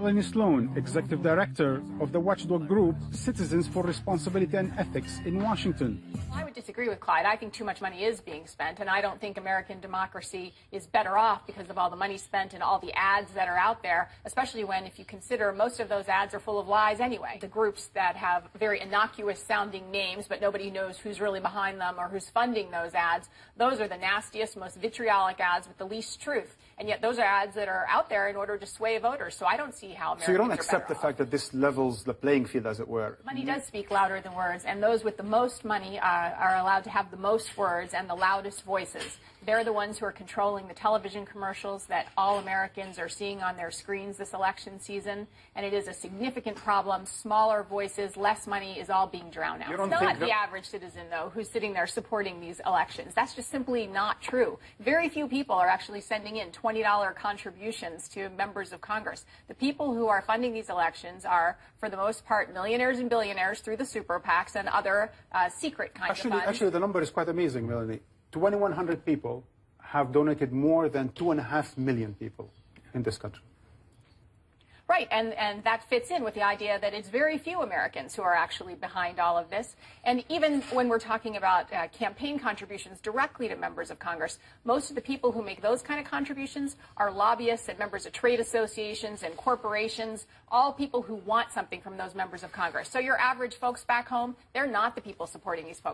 Melanie Sloan, Executive Director of the watchdog group Citizens for Responsibility and Ethics in Washington. I would disagree with Clyde. I think too much money is being spent, and I don't think American democracy is better off because of all the money spent and all the ads that are out there, especially when, if you consider, most of those ads are full of lies anyway. The groups that have very innocuous-sounding names, but nobody knows who's really behind them or who's funding those ads, those are the nastiest, most vitriolic ads with the least truth. And yet those are ads that are out there in order to sway voters. So I don't see how Americans So you don't accept the fact that this levels the playing field, as it were? Money does speak louder than words, and those with the most money are allowed to have the most words and the loudest voices. They're the ones who are controlling the television commercials that all Americans are seeing on their screens this election season, and it is a significant problem. Smaller voices, less money is all being drowned out. It's not the average citizen, though, who's sitting there supporting these elections. That's just simply not true. Very few people are actually sending in $20 contributions to members of Congress. The people who are funding these elections are, for the most part, millionaires and billionaires through the super PACs and other secret kinds of funds. Actually, the number is quite amazing, Melanie. 2,100 people have donated more than 2.5 million people in this country. Right, and that fits in with the idea that it's very few Americans who are actually behind all of this. And even when we're talking about campaign contributions directly to members of Congress, most of the people who make those kind of contributions are lobbyists and members of trade associations and corporations, all people who want something from those members of Congress. So your average folks back home, they're not the people supporting these folks.